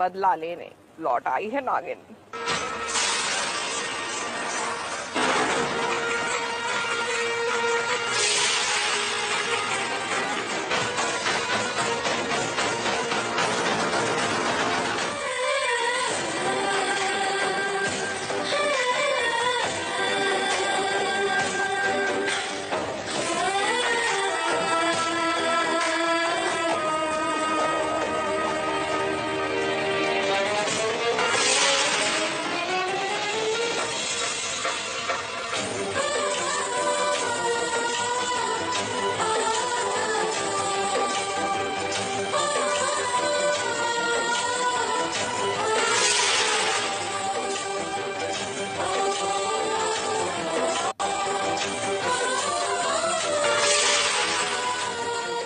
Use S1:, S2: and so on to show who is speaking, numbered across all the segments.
S1: बदला लेने लौट आई है नागिन।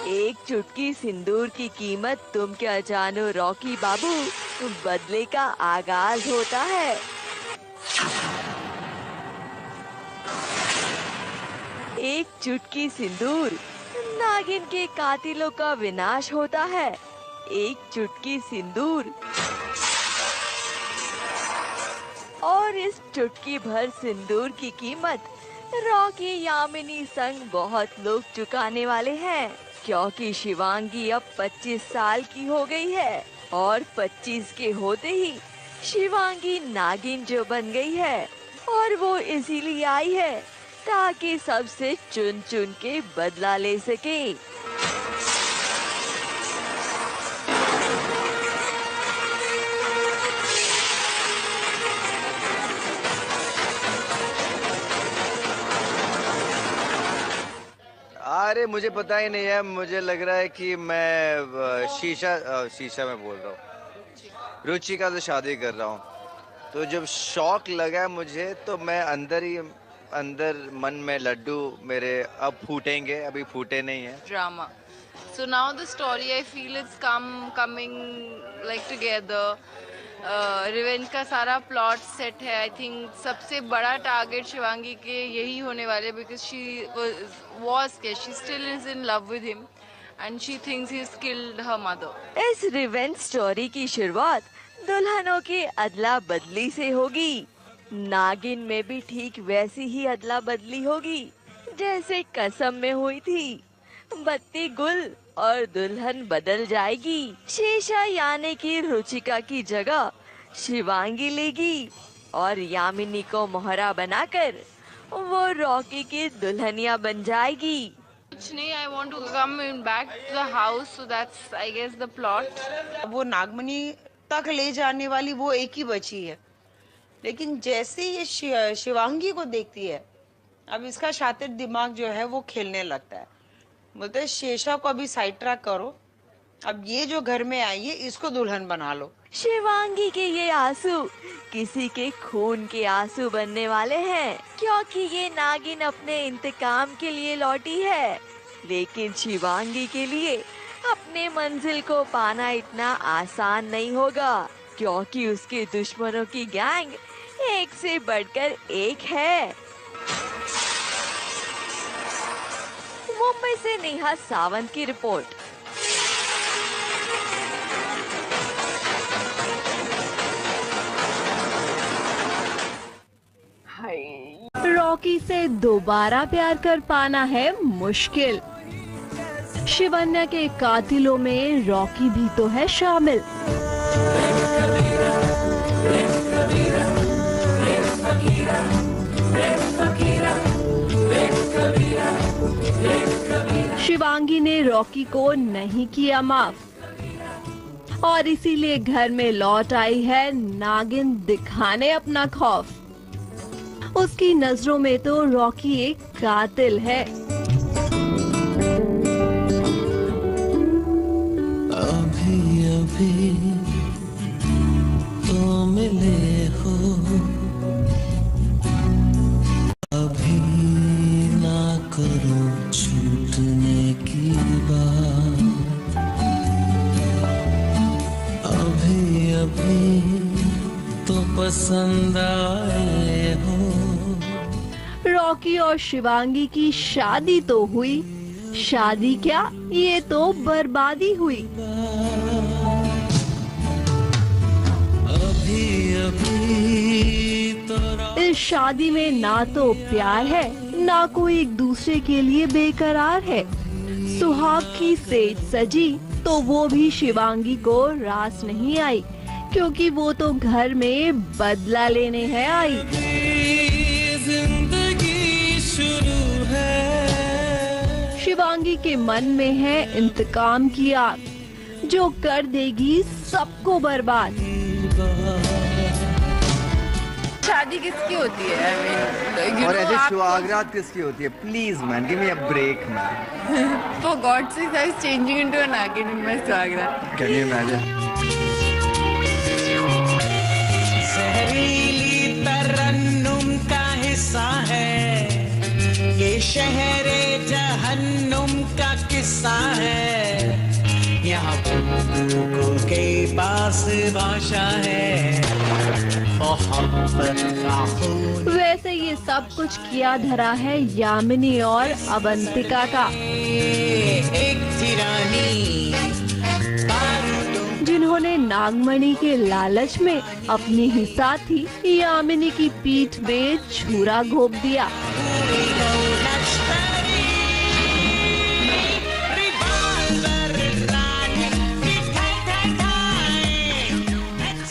S2: एक चुटकी सिंदूर की कीमत तुम क्या जानो रॉकी बाबू, बदले का आगाज होता है। एक चुटकी सिंदूर, नागिन के कातिलों का विनाश होता है। एक चुटकी सिंदूर, और इस चुटकी भर सिंदूर की कीमत रॉकी यामिनी संग बहुत लोग चुकाने वाले हैं, क्योंकि शिवांगी अब 25 साल की हो गई है और 25 के होते ही शिवांगी नागिन जो बन गई है, और वो इसीलिए आई है ताकि सबसे चुन चुन के बदला ले सके।
S3: अरे मुझे पता ही नहीं है, मुझे लग रहा है कि मैं शीशा में बोल रहा हूँ, रुचिका से शादी कर रहा हूँ। तो जब शौक लगा मुझे तो मैं अंदर मन में लड्डू मेरे अब फूटेंगे, अभी फूटे नहीं है।
S4: Drama, so now the story I feel it's coming like together. Revenge का सारा प्लॉट सेट है। आई थिंक सबसे बड़ा टारगेट शिवांगी के यही होने वाले, because she she still is in love with him and she thinks he has killed her mother.
S2: इस रिवेंज स्टोरी की शुरुआत दुल्हनों के अदला बदली से होगी। नागिन में भी ठीक वैसी ही अदला बदली होगी जैसे कसम में हुई थी। बत्ती गुल और दुल्हन बदल जाएगी। शेषा यानी कि रुचिका की जगह शिवांगी लेगी और यामिनी को मोहरा बनाकर वो रॉकी की दुल्हनिया बन जाएगी।
S4: कुछ नहीं, I want to come back to the house, so that's I guess the plot.
S5: वो नागमणि तक ले जाने वाली वो एक ही बची है, लेकिन जैसे ये शिवांगी को देखती है, अब इसका शातिर दिमाग जो है वो खेलने लगता है। बोलते हैं शेषा को अभी साइड ट्रैक करो, अब ये जो घर में आई है इसको दुल्हन बना लो।
S2: शिवांगी के ये आंसू किसी के खून के आंसू बनने वाले हैं, क्योंकि ये नागिन अपने इंतकाम के लिए लौटी है। लेकिन शिवांगी के लिए अपने मंजिल को पाना इतना आसान नहीं होगा, क्योंकि उसके दुश्मनों की गैंग एक से बढ़कर एक है। मुंबई से नेहा सावंत की रिपोर्ट।
S6: रॉकी से दोबारा प्यार कर पाना है मुश्किल। शिवन्या के कातिलों में रॉकी भी तो है शामिल। शिवांगी ने रॉकी को नहीं किया माफ और इसीलिए घर में लौट आई है नागिन दिखाने अपना खौफ। उसकी नजरों में तो रॉकी एक कातिल है।
S7: अभी अभी तो मिले हो, अभी ना करो छूटने की बात, अभी अभी तो पसंद आए हो।
S6: रॉकी और शिवांगी की शादी तो हुई, शादी क्या ये तो बर्बादी हुई।
S7: अभी तो
S6: इस शादी में ना तो प्यार है, ना कोई एक दूसरे के लिए बेकरार है। सुहाग की सेज सजी तो वो भी शिवांगी को रास नहीं आई, क्योंकि वो तो घर में बदला लेने है आई।
S7: जिंदगी शुरू है।
S6: शिवांगी के मन में है इंतकाम की आग, जो कर देगी सबको बर्बाद।
S4: शादी किसकी होती है? I mean,
S3: और ऐसे सुहागरात किसकी होती है? Please man, give me a break man.
S4: for God's sake, I was changing into a Nagin in my Swagra.
S3: Can you imagine?
S7: जहरीली तरन्नुम का हिस्सा है ये शहरे जहन्नुम का किस्सा है। यहाँ फूकों के पास भाषा है मोहब्बत का खून।
S6: वैसे ये सब कुछ किया धरा है यामिनी और अवंतिका का,
S7: एक तिरानी
S6: जिन्होंने नागमणि के लालच में अपनी ही साथी यामिनी की पीठ में छुरा घोंप दिया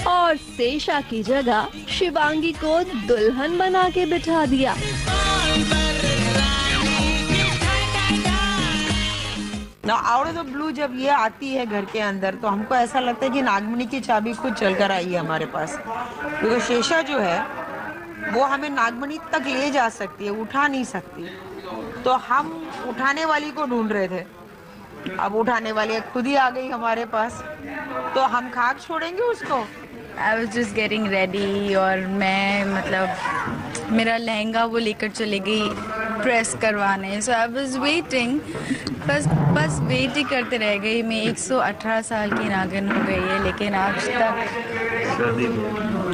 S6: और सेशा की जगह शिवांगी को दुल्हन बना के बिठा दिया।
S5: ना आउट ऑफ द ब्लू जब ये आती है घर के अंदर, तो हमको ऐसा लगता है कि नागमणि की चाबी खुद चल कर आई है हमारे पास, क्योंकि शेषा जो है वो हमें नागमणि तक ले जा सकती है, उठा नहीं सकती। तो हम उठाने वाली को ढूंढ रहे थे, अब उठाने वाली खुद ही आ गई हमारे पास, तो हम खाक छोड़ेंगे उसको।
S4: I was just getting ready और मैं मतलब मेरा लहंगा वो लेकर चले गई प्रेस करवाने। So I was waiting, बस वेट ही करते रह गई। मैं 118 साल की नागिन हो गई है, लेकिन आज तक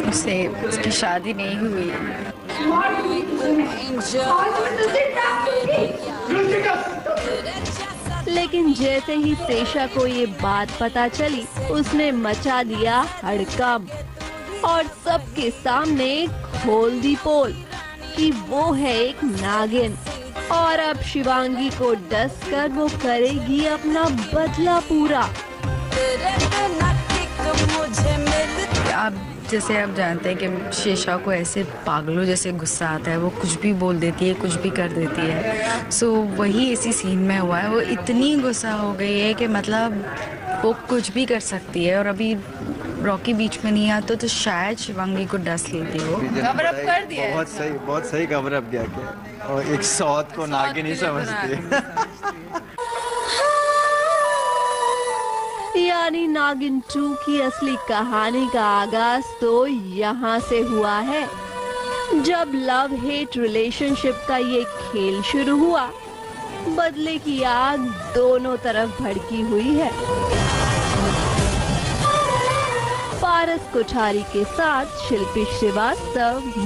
S4: उससे उसकी शादी नहीं हुई।
S6: लेकिन जैसे ही सेशा को ये बात पता चली, उसने मचा दिया हड़कंप और सबके सामने खोल दी पोल कि वो है एक नागिन और अब शिवांगी को डस कर वो करेगी अपना बदला पूरा।
S4: आप जैसे आप जानते हैं कि शेषा को ऐसे पागलों जैसे गुस्सा आता है, वो कुछ भी बोल देती है, कुछ भी कर देती है। सो वही इसी सीन में हुआ है। वो इतनी गुस्सा हो गई है कि मतलब वो कुछ भी कर सकती है, और अभी रॉकी बीच में नहीं आता तो शायद शिवांगी को डस लेती हो। कवर अप कर दिया है।
S3: बहुत सही कवर अप किया क्या, और एक सौत को नागिन नहीं समझते।
S6: यानी नागिन 2 की असली कहानी का आगाज तो यहाँ से हुआ है, जब लव हेट रिलेशनशिप का ये खेल शुरू हुआ। बदले की आग दोनों तरफ भड़की हुई है। पारस कोठारी के साथ शिल्पी श्रीवास्तव।